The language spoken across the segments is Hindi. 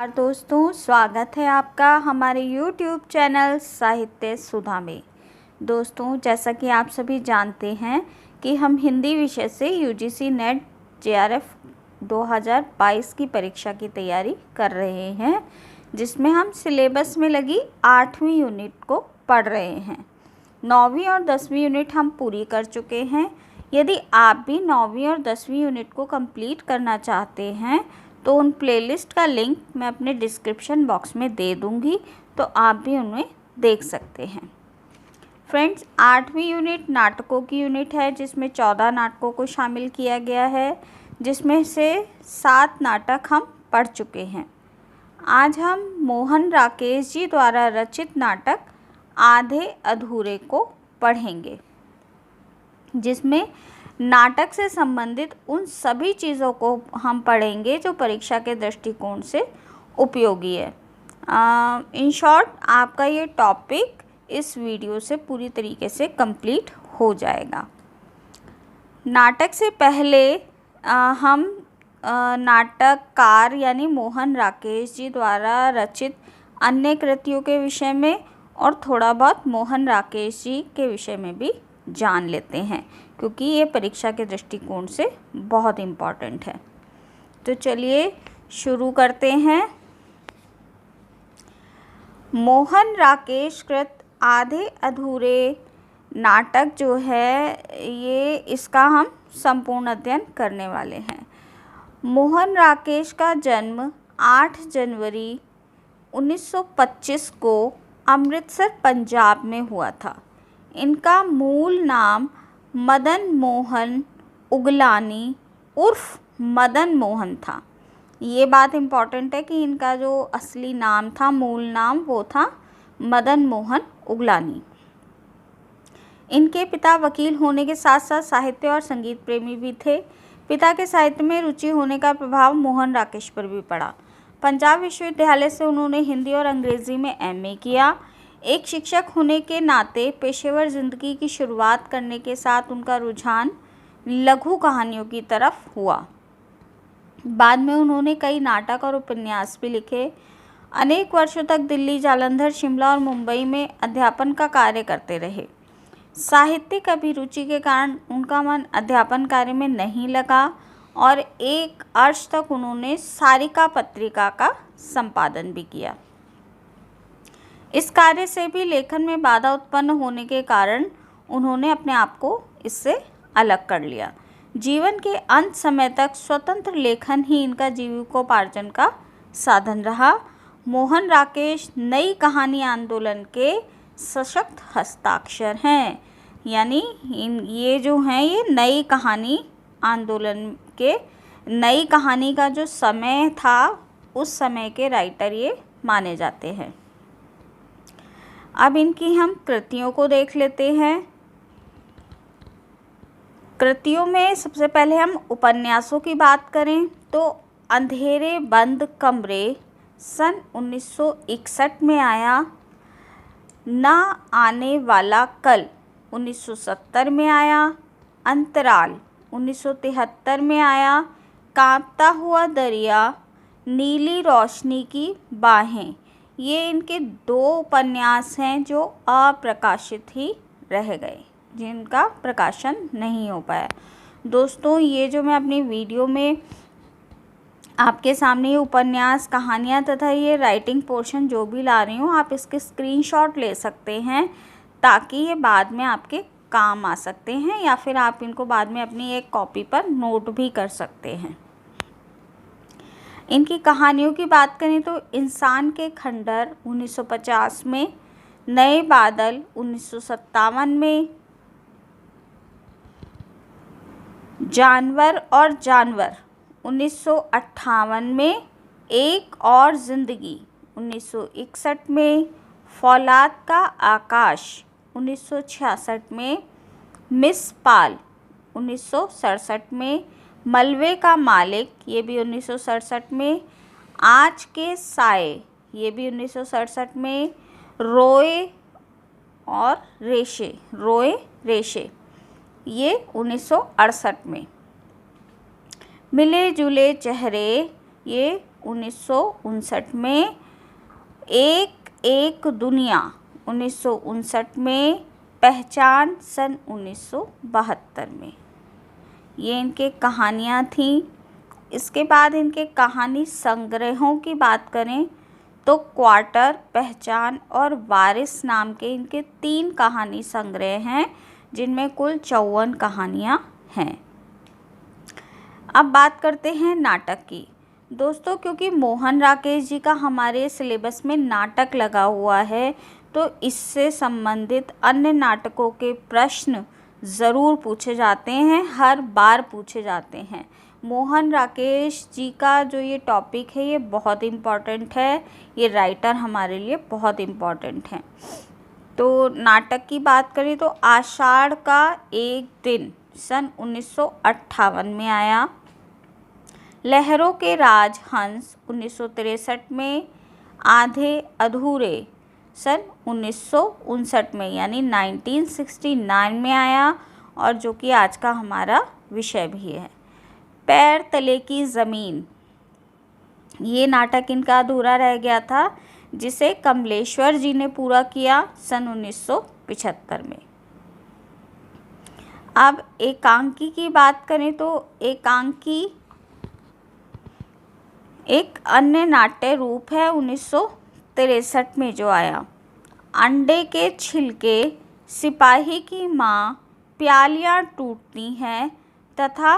और दोस्तों, स्वागत है आपका हमारे YouTube चैनल साहित्य सुधा में। दोस्तों, जैसा कि आप सभी जानते हैं कि हम हिंदी विषय से UGC नेट JRF 2022 की परीक्षा की तैयारी कर रहे हैं, जिसमें हम सिलेबस में लगी 8वीं यूनिट को पढ़ रहे हैं। 9वीं और 10वीं यूनिट हम पूरी कर चुके हैं। यदि आप भी 9वीं और 10वीं यूनिट को कंप्लीट करना चाहते हैं तो उन प्लेलिस्ट का लिंक मैं अपने डिस्क्रिप्शन बॉक्स में दे दूंगी, तो आप भी उन्हें देख सकते हैं। फ्रेंड्स, 8वीं यूनिट नाटकों की यूनिट है, जिसमें 14 नाटकों को शामिल किया गया है, जिसमें से 7 नाटक हम पढ़ चुके हैं। आज हम मोहन राकेश जी द्वारा रचित नाटक आधे अधूरे को पढ़ेंगे, जिसमें नाटक से संबंधित उन सभी चीज़ों को हम पढ़ेंगे जो परीक्षा के दृष्टिकोण से उपयोगी है। इन शॉर्ट, आपका ये टॉपिक इस वीडियो से पूरी तरीके से कंप्लीट हो जाएगा। नाटक से पहले हम नाटककार यानी मोहन राकेश जी द्वारा रचित अन्य कृतियों के विषय में और थोड़ा बहुत मोहन राकेश जी के विषय में भी जान लेते हैं, क्योंकि ये परीक्षा के दृष्टिकोण से बहुत इम्पॉर्टेंट है। तो चलिए शुरू करते हैं। मोहन राकेश कृत आधे अधूरे नाटक जो है, ये इसका हम संपूर्ण अध्ययन करने वाले हैं। मोहन राकेश का जन्म 8 जनवरी 1925 को अमृतसर, पंजाब में हुआ था। इनका मूल नाम मदन मोहन उगलानी उर्फ मदन मोहन था। ये बात इम्पॉर्टेंट है कि इनका जो असली नाम था, मूल नाम, वो था मदन मोहन उगलानी। इनके पिता वकील होने के साथ साथ साहित्य और संगीत प्रेमी भी थे। पिता के साहित्य में रुचि होने का प्रभाव मोहन राकेश पर भी पड़ा। पंजाब विश्वविद्यालय से उन्होंने हिंदी और अंग्रेज़ी में MA किया। एक शिक्षक होने के नाते पेशेवर ज़िंदगी की शुरुआत करने के साथ उनका रुझान लघु कहानियों की तरफ हुआ। बाद में उन्होंने कई नाटक और उपन्यास भी लिखे। अनेक वर्षों तक दिल्ली, जालंधर, शिमला और मुंबई में अध्यापन का कार्य करते रहे। साहित्यिक अभिरुचि के कारण उनका मन अध्यापन कार्य में नहीं लगा और एक वर्ष तक उन्होंने सारिका पत्रिका का संपादन भी किया। इस कार्य से भी लेखन में बाधा उत्पन्न होने के कारण उन्होंने अपने आप को इससे अलग कर लिया। जीवन के अंत समय तक स्वतंत्र लेखन ही इनका जीविकोपार्जन का साधन रहा। मोहन राकेश नई कहानी आंदोलन के सशक्त हस्ताक्षर हैं, यानी ये जो हैं, ये नई कहानी आंदोलन के, नई कहानी का जो समय था, उस समय के राइटर ये माने जाते हैं। अब इनकी हम कृतियों को देख लेते हैं। कृतियों में सबसे पहले हम उपन्यासों की बात करें तो अंधेरे बंद कमरे सन 1961 में आया, ना आने वाला कल 1970 में आया, अंतराल 1973 में आया, कांपता हुआ दरिया, नीली रोशनी की बाहें, ये इनके 2 उपन्यास हैं जो अप्रकाशित ही रह गए, जिनका प्रकाशन नहीं हो पाया। दोस्तों, ये जो मैं अपनी वीडियो में आपके सामने ये उपन्यास, कहानियाँ तथा ये राइटिंग पोर्शन जो भी ला रही हूँ, आप इसके स्क्रीनशॉट ले सकते हैं, ताकि ये बाद में आपके काम आ सकते हैं, या फिर आप इनको बाद में अपनी एक कॉपी पर नोट भी कर सकते हैं। इनकी कहानियों की बात करें तो इंसान के खंडहर 1950 में, नए बादल 1957 में, जानवर और जानवर 1958 में, एक और ज़िंदगी 1961 में, फौलाद का आकाश 1966 में, मिस पाल 1967 में, मलबे का मालिक, ये भी 1967 में, आज के साए, ये भी 1967 में, रोए रेशे, ये 1968 में, मिले जुले चेहरे, ये 1959 में, एक एक दुनिया 1959 में, पहचान सन 1972 में। ये इनके कहानियाँ थीं। इसके बाद इनके कहानी संग्रहों की बात करें तो क्वार्टर, पहचान और वारिस नाम के इनके 3 कहानी संग्रह हैं, जिनमें कुल 54 कहानियाँ हैं। अब बात करते हैं नाटक की। दोस्तों, क्योंकि मोहन राकेश जी का हमारे सिलेबस में नाटक लगा हुआ है, तो इससे संबंधित अन्य नाटकों के प्रश्न ज़रूर पूछे जाते हैं, हर बार पूछे जाते हैं। मोहन राकेश जी का जो ये टॉपिक है ये बहुत इम्पॉर्टेंट है, ये राइटर हमारे लिए बहुत इम्पॉर्टेंट हैं। तो नाटक की बात करें तो आषाढ़ का एक दिन सन 1958 में आया, लहरों के राजहंस 1963 में, आधे अधूरे सन 1959 में यानी 1969 में आया, और जो कि आज का हमारा विषय भी है। पैर तले की ज़मीन, ये नाटक इनका अधूरा रह गया था, जिसे कमलेश्वर जी ने पूरा किया सन 1975 में। अब एकांकी की बात करें तो एकांकी एक अन्य नाट्य रूप है 1963 में जो आया। अंडे के छिलके, सिपाही की माँ, प्यालियाँ टूटती हैं तथा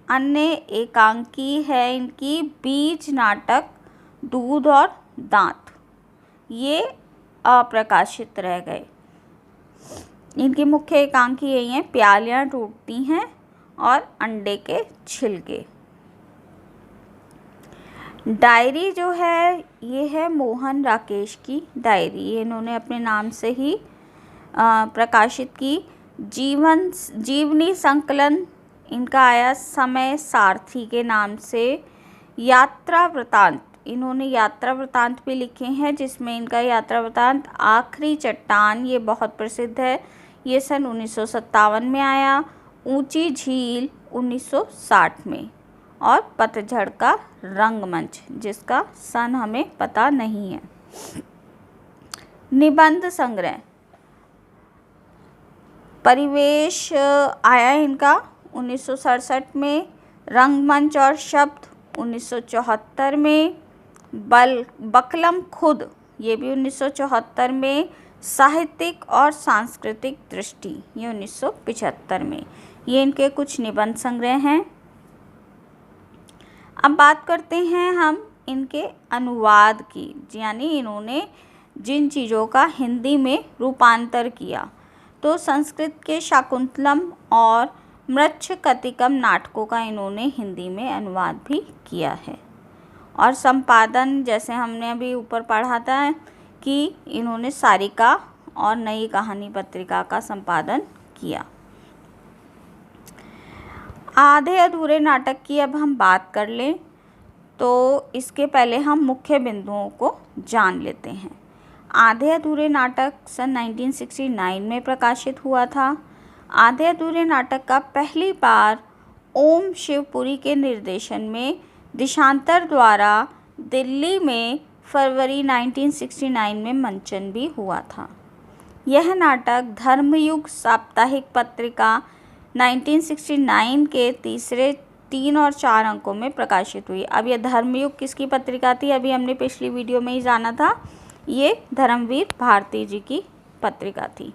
अन्य एकांकी है इनकी बीज नाटक, दूध और दांत, ये अप्रकाशित रह गए। इनकी मुख्य एकांकी यही हैं, प्यालियाँ टूटती हैं और अंडे के छिलके। डायरी जो है ये है मोहन राकेश की डायरी, ये इन्होंने अपने नाम से ही प्रकाशित की। जीवनी संकलन इनका आया समय सारथी के नाम से। यात्रा वृतांत, इन्होंने यात्रा वृतांत भी लिखे हैं, जिसमें इनका यात्रा वृतांत आखिरी चट्टान, ये बहुत प्रसिद्ध है, ये सन 1957 में आया। ऊंची झील 1960 में, और पतझड़ का रंगमंच, जिसका सन हमें पता नहीं है। निबंध संग्रह, परिवेश आया इनका 1967 में, रंगमंच और शब्द 1974 में, बकलम खुद, ये भी 1974 में, साहित्यिक और सांस्कृतिक दृष्टि, ये 1975 में। ये इनके कुछ निबंध संग्रह हैं। अब बात करते हैं हम इनके अनुवाद की, यानी इन्होंने जिन चीज़ों का हिंदी में रूपांतर किया। तो संस्कृत के शाकुंतलम और मृच्छकटिकम नाटकों का इन्होंने हिंदी में अनुवाद भी किया है। और संपादन, जैसे हमने अभी ऊपर पढ़ा था कि इन्होंने सारिका और नई कहानी पत्रिका का संपादन किया। आधे अधूरे नाटक की अब हम बात कर लें तो इसके पहले हम मुख्य बिंदुओं को जान लेते हैं। आधे अधूरे नाटक सन 1969 में प्रकाशित हुआ था। आधे अधूरे नाटक का पहली बार ओम शिवपुरी के निर्देशन में देशांतर द्वारा दिल्ली में फरवरी 1969 में मंचन भी हुआ था। यह नाटक धर्मयुग साप्ताहिक पत्रिका 1969 के तीसरे 3 और 4 अंकों में प्रकाशित हुई। अब यह धर्मयुग किसकी पत्रिका थी, अभी हमने पिछली वीडियो में ही जाना था, ये धर्मवीर भारती जी की पत्रिका थी।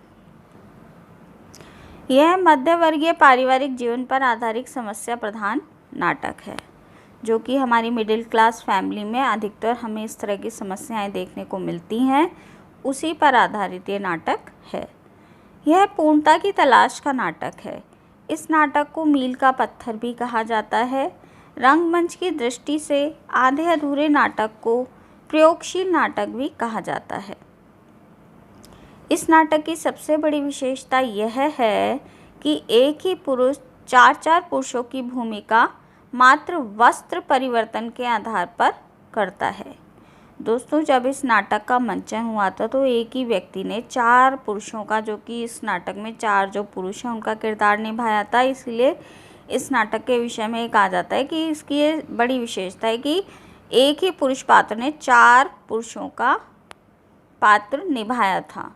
यह मध्यवर्गीय पारिवारिक जीवन पर आधारित समस्या प्रधान नाटक है, जो कि हमारी मिडिल क्लास फैमिली में अधिकतर हमें इस तरह की समस्याएं देखने को मिलती हैं, उसी पर आधारित ये नाटक है। यह पूर्णता की तलाश का नाटक है। इस नाटक को मील का पत्थर भी कहा जाता है। रंगमंच की दृष्टि से आधे अधूरे नाटक को प्रयोगशील नाटक भी कहा जाता है। इस नाटक की सबसे बड़ी विशेषता यह है कि एक ही पुरुष 4 पुरुषों की भूमिका मात्र वस्त्र परिवर्तन के आधार पर करता है। दोस्तों, जब इस नाटक का मंचन हुआ था तो एक ही व्यक्ति ने 4 पुरुषों का, जो कि इस नाटक में 4 जो पुरुष हैं उनका किरदार निभाया था, इसलिए इस नाटक के विषय में कहा जाता है कि इसकी ये बड़ी विशेषता है कि एक ही पुरुष पात्र ने 4 पुरुषों का पात्र निभाया था,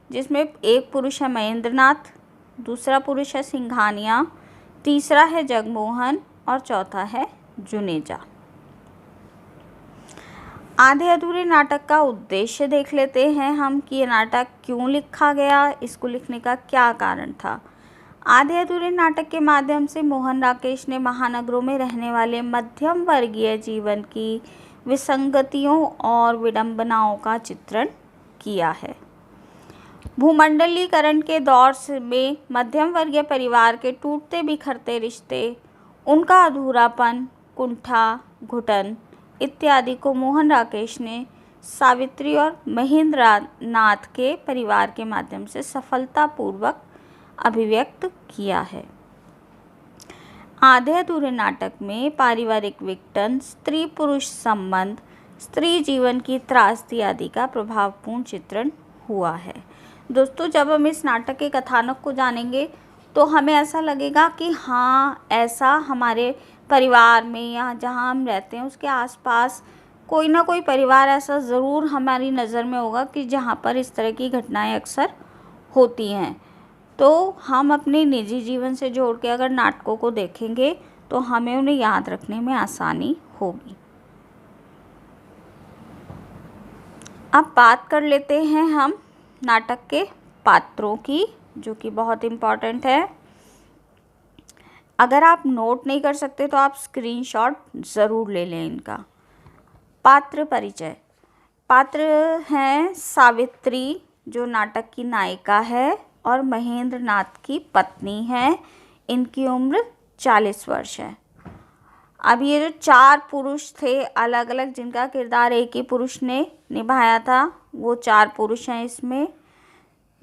जिसमें एक पुरुष है महेंद्रनाथ, दूसरा पुरुष है सिंघानिया, तीसरा है जगमोहन और चौथा है जुनेजा। आधे अधूरे नाटक का उद्देश्य देख लेते हैं हम कि ये नाटक क्यों लिखा गया, इसको लिखने का क्या कारण था। आधे अधूरे नाटक के माध्यम से मोहन राकेश ने महानगरों में रहने वाले मध्यम वर्गीय जीवन की विसंगतियों और विडंबनाओं का चित्रण किया है। भूमंडलीकरण के दौर में मध्यम वर्गीय परिवार के टूटते बिखरते रिश्ते, उनका अधूरापन, कुंठा, घुटन इत्यादि को मोहन राकेश ने सावित्री और महेंद्रनाथ के परिवार के माध्यम से सफलतापूर्वक अभिव्यक्त किया है। आधे अधूरे नाटक में पारिवारिक विघटन, स्त्री पुरुष संबंध, स्त्री जीवन की त्रासदी आदि का प्रभावपूर्ण चित्रण हुआ है। दोस्तों, जब हम इस नाटक के कथानक को जानेंगे तो हमें ऐसा लगेगा कि हाँ, ऐसा हमारे परिवार में या जहाँ हम रहते हैं उसके आसपास कोई ना कोई परिवार ऐसा ज़रूर हमारी नज़र में होगा कि जहाँ पर इस तरह की घटनाएं अक्सर होती हैं। तो हम अपने निजी जीवन से जोड़ के अगर नाटकों को देखेंगे तो हमें उन्हें याद रखने में आसानी होगी। अब बात कर लेते हैं हम नाटक के पात्रों की, जो कि बहुत इम्पॉर्टेंट है। अगर आप नोट नहीं कर सकते तो आप स्क्रीनशॉट ज़रूर ले लें इनका। पात्र परिचय। पात्र हैं सावित्री, जो नाटक की नायिका है और महेंद्रनाथ की पत्नी है। इनकी उम्र 40 वर्ष है। अब ये जो 4 पुरुष थे अलग अलग, जिनका किरदार एक ही पुरुष ने निभाया था, वो 4 पुरुष हैं इसमें,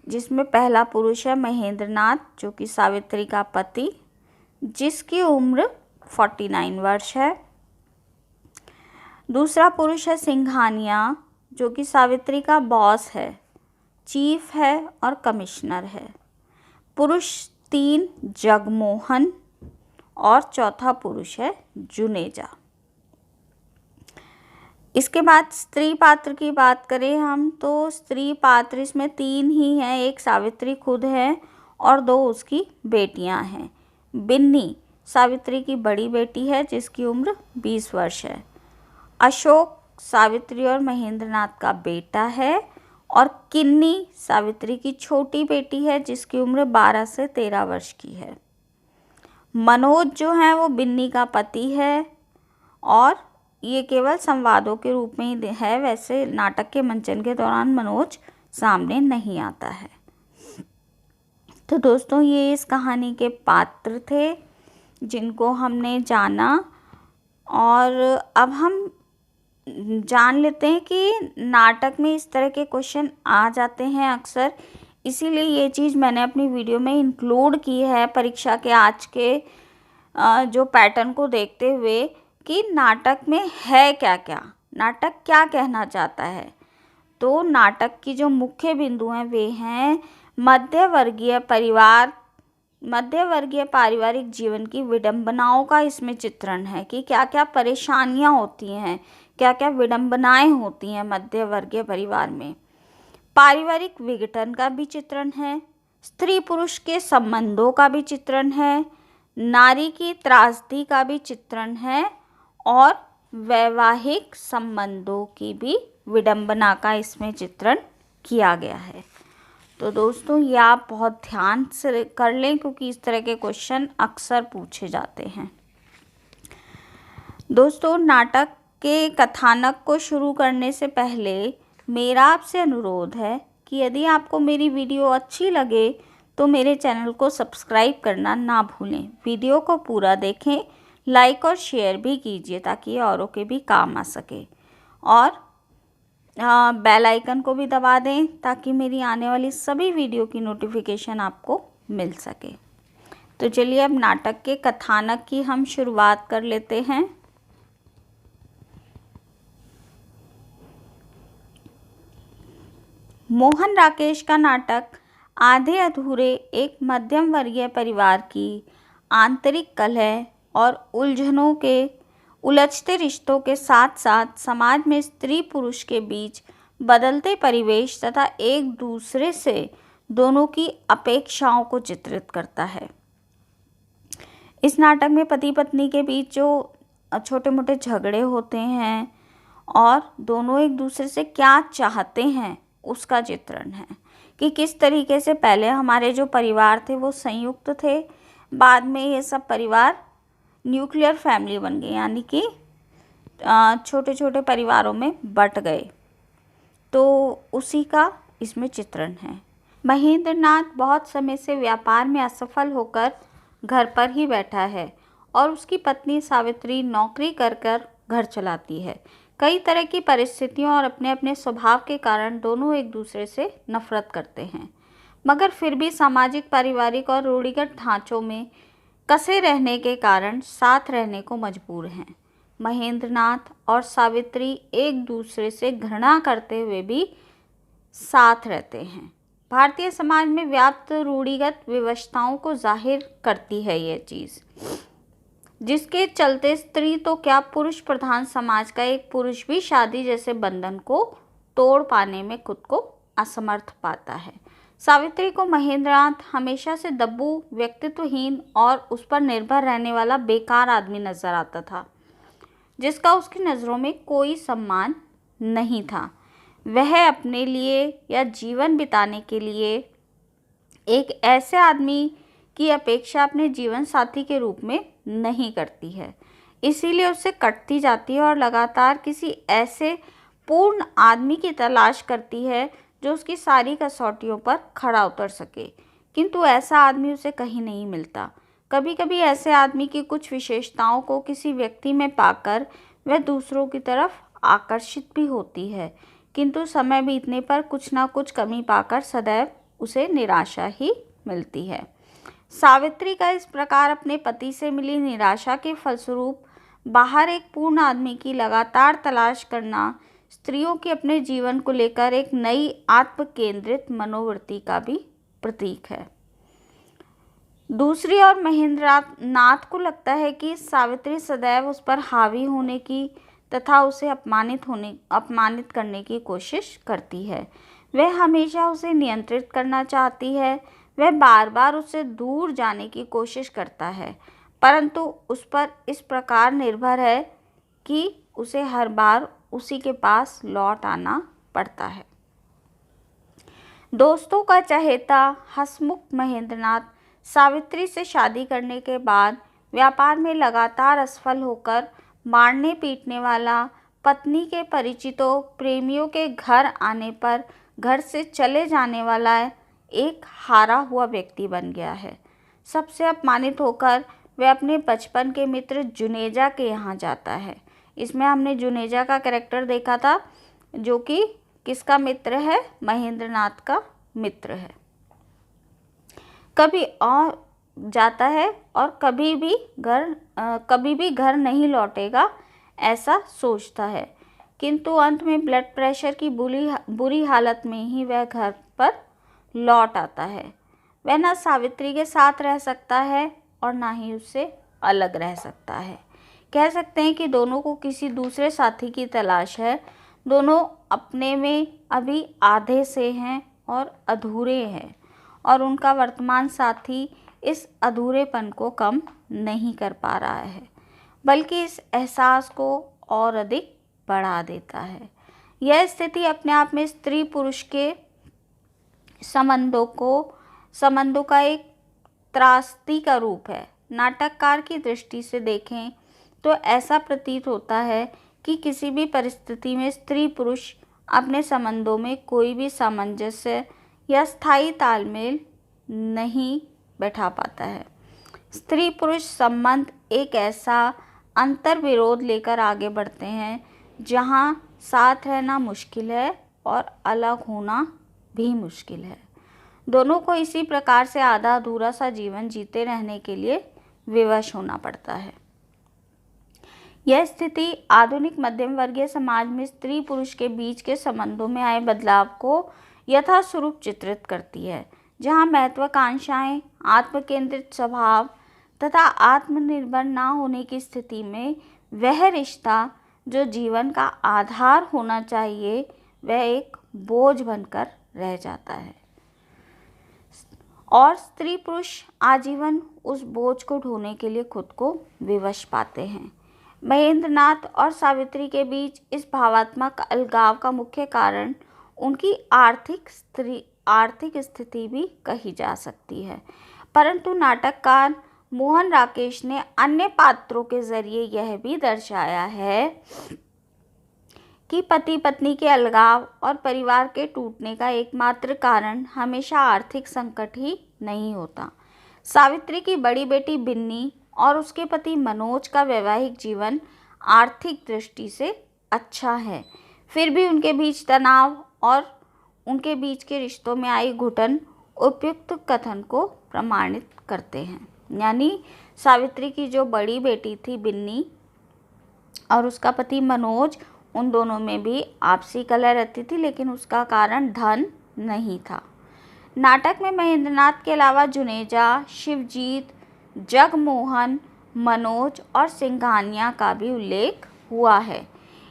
जिसमें पहला पुरुष है महेंद्रनाथ, जो कि सावित्री का पति, जिसकी उम्र 49 वर्ष है। दूसरा पुरुष है सिंघानिया, जो कि सावित्री का बॉस है, चीफ है और कमिश्नर है। पुरुष 3 जगमोहन और चौथा पुरुष है जुनेजा। इसके बाद स्त्री पात्र की बात करें हम तो स्त्री पात्र इसमें 3 ही हैं। एक सावित्री खुद है और 2 उसकी बेटियां हैं। बिन्नी सावित्री की बड़ी बेटी है, जिसकी उम्र 20 वर्ष है। अशोक सावित्री और महेंद्रनाथ का बेटा है और किन्नी सावित्री की छोटी बेटी है, जिसकी उम्र 12 से 13 वर्ष की है। मनोज जो है वो बिन्नी का पति है और ये केवल संवादों के रूप में ही है, वैसे नाटक के मंचन के दौरान मनोज सामने नहीं आता है। तो दोस्तों, ये इस कहानी के पात्र थे जिनको हमने जाना, और अब हम जान लेते हैं कि नाटक में इस तरह के क्वेश्चन आ जाते हैं अक्सर, इसीलिए ये चीज़ मैंने अपनी वीडियो में इंक्लूड की है परीक्षा के आज के जो पैटर्न को देखते हुए कि नाटक में है क्या क्या, नाटक क्या कहना चाहता है। तो नाटक की जो मुख्य बिंदु हैं वे हैं मध्यवर्गीय पारिवारिक जीवन की विडंबनाओं का इसमें चित्रण है कि क्या क्या परेशानियां होती हैं, क्या क्या विडंबनाएं होती हैं मध्य वर्गीय परिवार में। पारिवारिक विघटन का भी चित्रण है, स्त्री पुरुष के संबंधों का भी चित्रण है, नारी की त्रासदी का भी चित्रण है और वैवाहिक संबंधों की भी विडंबना का इसमें चित्रण किया गया है। तो दोस्तों, ये आप बहुत ध्यान से कर लें क्योंकि इस तरह के क्वेश्चन अक्सर पूछे जाते हैं। दोस्तों, नाटक के कथानक को शुरू करने से पहले मेरा आपसे अनुरोध है कि यदि आपको मेरी वीडियो अच्छी लगे तो मेरे चैनल को सब्सक्राइब करना ना भूलें। वीडियो को पूरा देखें, लाइक और शेयर भी कीजिए ताकि ये औरों के भी काम आ सके, और बेल आइकन को भी दबा दें ताकि मेरी आने वाली सभी वीडियो की नोटिफिकेशन आपको मिल सके। तो चलिए अब नाटक के कथानक की हम शुरुआत कर लेते हैं। मोहन राकेश का नाटक आधे अधूरे एक मध्यम वर्गीय परिवार की आंतरिक कलह और उलझते रिश्तों के साथ साथ समाज में स्त्री पुरुष के बीच बदलते परिवेश तथा एक दूसरे से दोनों की अपेक्षाओं को चित्रित करता है। इस नाटक में पति पत्नी के बीच जो छोटे मोटे झगड़े होते हैं और दोनों एक दूसरे से क्या चाहते हैं उसका चित्रण है कि किस तरीके से पहले हमारे जो परिवार थे वो संयुक्त थे, बाद में ये सब परिवार न्यूक्लियर फैमिली बन गई, यानी कि छोटे छोटे परिवारों में बट गए। तो उसी का इसमें चित्रण है। महेंद्र नाथ बहुत समय से व्यापार में असफल होकर घर पर ही बैठा है और उसकी पत्नी सावित्री नौकरी कर कर घर चलाती है। कई तरह की परिस्थितियों और अपने अपने स्वभाव के कारण दोनों एक दूसरे से नफरत करते हैं, मगर फिर भी सामाजिक, पारिवारिक और रूढ़िगत ढांचों में कसे रहने के कारण साथ रहने को मजबूर हैं। महेंद्र नाथ और सावित्री एक दूसरे से घृणा करते हुए भी साथ रहते हैं। भारतीय समाज में व्याप्त रूढ़िगत विवशताओं को जाहिर करती है ये चीज़, जिसके चलते स्त्री तो क्या पुरुष प्रधान समाज का एक पुरुष भी शादी जैसे बंधन को तोड़ पाने में खुद को असमर्थ पाता है। सावित्री को महेंद्र नाथ हमेशा से दब्बू, व्यक्तित्वहीन और उस पर निर्भर रहने वाला बेकार आदमी नजर आता था, जिसका उसकी नज़रों में कोई सम्मान नहीं था। वह अपने लिए या जीवन बिताने के लिए एक ऐसे आदमी की अपेक्षा अपने जीवन साथी के रूप में नहीं करती है, इसीलिए उससे कटती जाती है और लगातार किसी ऐसे पूर्ण आदमी की तलाश करती है जो उसकी सारी कसौटियों पर खरा उतर सके, किंतु ऐसा आदमी उसे कहीं नहीं मिलता। कभी कभी ऐसे आदमी की कुछ विशेषताओं को किसी व्यक्ति में पाकर वह दूसरों की तरफ आकर्षित भी होती है, किंतु समय बीतने पर कुछ ना कुछ कमी पाकर सदैव उसे निराशा ही मिलती है। सावित्री का इस प्रकार अपने पति से मिली निराशा के फलस्वरूप बाहर एक पूर्ण आदमी की लगातार तलाश करना स्त्रियों के अपने जीवन को लेकर एक नई आत्म केंद्रित मनोवृत्ति का भी प्रतीक है। दूसरी ओर महेंद्र नाथ को लगता है कि सावित्री सदैव उस पर हावी होने की तथा उसे अपमानित करने की कोशिश करती है। वह हमेशा उसे नियंत्रित करना चाहती है। वह बार बार उससे दूर जाने की कोशिश करता है, परंतु उस पर इस प्रकार निर्भर है कि उसे हर बार उसी के पास लौट आना पड़ता है। दोस्तों का चहेता हंसमुख महेंद्र नाथ सावित्री से शादी करने के बाद व्यापार में लगातार असफल होकर मारने पीटने वाला, पत्नी के परिचितों प्रेमियों के घर आने पर घर से चले जाने वाला एक हारा हुआ व्यक्ति बन गया है। सबसे अपमानित होकर वह अपने बचपन के मित्र जुनेजा के यहाँ जाता है। इसमें हमने जुनेजा का कैरेक्टर देखा था, जो कि किसका मित्र है? महेंद्र नाथ का मित्र है। कभी और जाता है और कभी भी घर नहीं लौटेगा ऐसा सोचता है, किंतु अंत में ब्लड प्रेशर की बुरी हालत में ही वह घर पर लौट आता है। वह न सावित्री के साथ रह सकता है और ना ही उससे अलग रह सकता है। कह सकते हैं कि दोनों को किसी दूसरे साथी की तलाश है। दोनों अपने में अभी आधे से हैं और अधूरे हैं, और उनका वर्तमान साथी इस अधूरेपन को कम नहीं कर पा रहा है, बल्कि इस एहसास को और अधिक बढ़ा देता है। यह स्थिति अपने आप में स्त्री पुरुष के संबंधों का एक त्रासदी का रूप है। नाटककार की दृष्टि से देखें तो ऐसा प्रतीत होता है कि किसी भी परिस्थिति में स्त्री पुरुष अपने संबंधों में कोई भी सामंजस्य या स्थायी तालमेल नहीं बैठा पाता है। स्त्री पुरुष संबंध एक ऐसा अंतर विरोध लेकर आगे बढ़ते हैं जहां साथ रहना मुश्किल है और अलग होना भी मुश्किल है। दोनों को इसी प्रकार से आधा अधूरा सा जीवन जीते रहने के लिए विवश होना पड़ता है। यह स्थिति आधुनिक मध्यम वर्गीय समाज में स्त्री पुरुष के बीच के संबंधों में आए बदलाव को यथास्वरूप चित्रित करती है, जहां महत्वाकांक्षाएं, आत्म केंद्रित स्वभाव तथा आत्मनिर्भर ना होने की स्थिति में वह रिश्ता जो जीवन का आधार होना चाहिए वह एक बोझ बनकर रह जाता है और स्त्री पुरुष आजीवन उस बोझ को ढोने के लिए खुद को विवश पाते हैं। महेंद्रनाथ और सावित्री के बीच इस भावात्मक अलगाव का मुख्य कारण उनकी आर्थिक स्थिति भी कही जा सकती है, परंतु नाटककार मोहन राकेश ने अन्य पात्रों के जरिए यह भी दर्शाया है कि पति पत्नी के अलगाव और परिवार के टूटने का एकमात्र कारण हमेशा आर्थिक संकट ही नहीं होता। सावित्री की बड़ी बेटी बिन्नी और उसके पति मनोज का वैवाहिक जीवन आर्थिक दृष्टि से अच्छा है, फिर भी उनके बीच तनाव और उनके बीच के रिश्तों में आई घुटन उपयुक्त कथन को प्रमाणित करते हैं। यानी सावित्री की जो बड़ी बेटी थी बिन्नी और उसका पति मनोज, उन दोनों में भी आपसी कलह रहती थी, लेकिन उसका कारण धन नहीं था। नाटक में महेंद्रनाथ के अलावा जुनेजा, शिवजीत, जगमोहन, मनोज और सिंघानिया का भी उल्लेख हुआ है।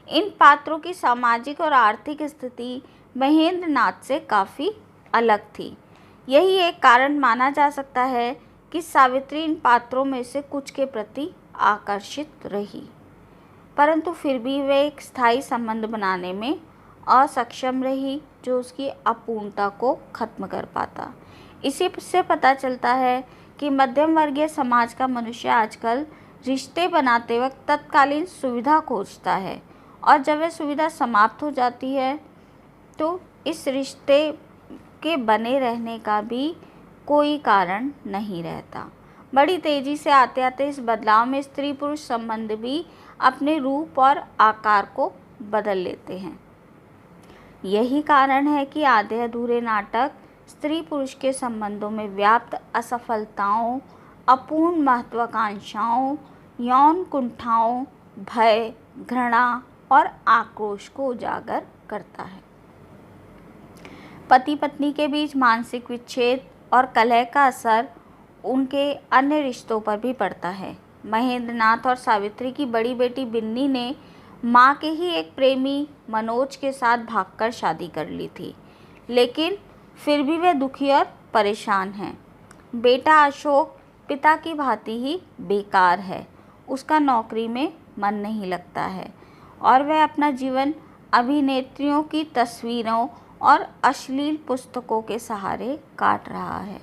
इन पात्रों की सामाजिक और आर्थिक स्थिति महेंद्रनाथ से काफ़ी अलग थी। यही एक कारण माना जा सकता है कि सावित्री इन पात्रों में से कुछ के प्रति आकर्षित रही, परंतु फिर भी वे एक स्थायी संबंध बनाने में असक्षम रही जो उसकी अपूर्णता को खत्म कर पाता। इसी से पता चलता है कि मध्यम वर्गीय समाज का मनुष्य आजकल रिश्ते बनाते वक्त तत्कालीन सुविधा खोजता है और जब वह सुविधा समाप्त हो जाती है तो इस रिश्ते के बने रहने का भी कोई कारण नहीं रहता। बड़ी तेज़ी से आते आते इस बदलाव में स्त्री पुरुष संबंध भी अपने रूप और आकार को बदल लेते हैं। यही कारण है कि आधे अधूरे नाटक स्त्री पुरुष के संबंधों में व्याप्त असफलताओं, अपूर्ण महत्वाकांक्षाओं, यौन कुंठाओं, भय, घृणा और आक्रोश को उजागर करता है। पति पत्नी के बीच मानसिक विच्छेद और कलह का असर उनके अन्य रिश्तों पर भी पड़ता है। महेंद्रनाथ और सावित्री की बड़ी बेटी बिन्नी ने माँ के ही एक प्रेमी मनोज के साथ भागकर शादी कर ली थी, लेकिन फिर भी वे दुखी और परेशान हैं। बेटा अशोक पिता की भांति ही बेकार है, उसका नौकरी में मन नहीं लगता है और वह अपना जीवन अभिनेत्रियों की तस्वीरों और अश्लील पुस्तकों के सहारे काट रहा है।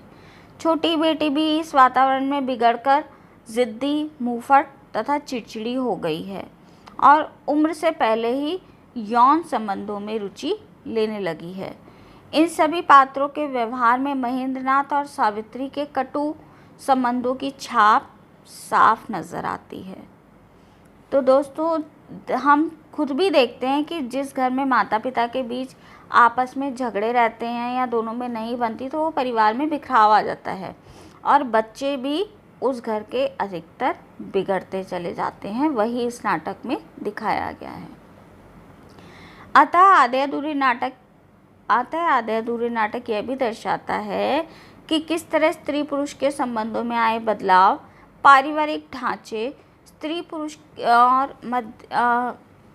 छोटी बेटी भी इस वातावरण में बिगड़कर जिद्दी, मुंहफट तथा चिड़चिड़ी हो गई है और उम्र से पहले ही यौन संबंधों में रुचि लेने लगी है। इन सभी पात्रों के व्यवहार में महेंद्रनाथ और सावित्री के कटु संबंधों की छाप साफ नज़र आती है। तो दोस्तों, हम खुद भी देखते हैं कि जिस घर में माता पिता के बीच आपस में झगड़े रहते हैं या दोनों में नहीं बनती तो वो परिवार में बिखराव आ जाता है और बच्चे भी उस घर के अधिकतर बिगड़ते चले जाते हैं। वही इस नाटक में दिखाया गया है। अतः आधे अधूरे नाटक यह भी दर्शाता है कि किस तरह स्त्री पुरुष के संबंधों में आए बदलाव पारिवारिक ढांचे स्त्री पुरुष और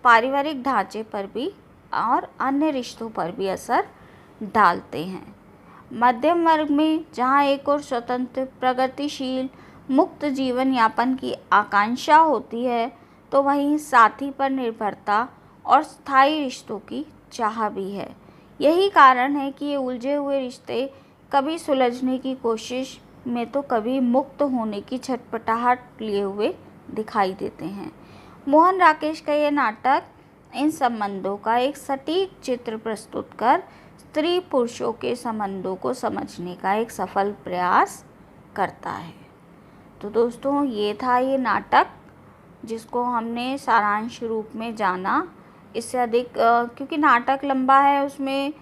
पारिवारिक ढांचे पर भी और अन्य रिश्तों पर भी असर डालते हैं। मध्यम वर्ग में जहां एक और स्वतंत्र, प्रगतिशील, मुक्त जीवन यापन की आकांक्षा होती है तो वहीं साथी पर निर्भरता और स्थायी रिश्तों की चाह भी है। यही कारण है कि ये उलझे हुए रिश्ते कभी सुलझने की कोशिश में तो कभी मुक्त होने की छटपटाहट लिए हुए दिखाई देते हैं। मोहन राकेश का ये नाटक इन संबंधों का एक सटीक चित्र प्रस्तुत कर स्त्री पुरुषों के संबंधों को समझने का एक सफल प्रयास करता है। तो दोस्तों, ये था ये नाटक जिसको हमने सारांश रूप में जाना। इससे अधिक क्योंकि नाटक लंबा है, उसमें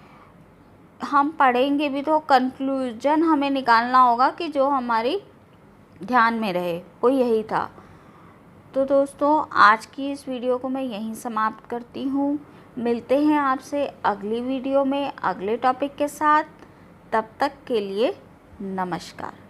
हम पढ़ेंगे भी तो कंक्लूजन हमें निकालना होगा कि जो हमारी ध्यान में रहे, वो यही था। तो दोस्तों, आज की इस वीडियो को मैं यहीं समाप्त करती हूँ। मिलते हैं आपसे अगली वीडियो में अगले टॉपिक के साथ। तब तक के लिए नमस्कार।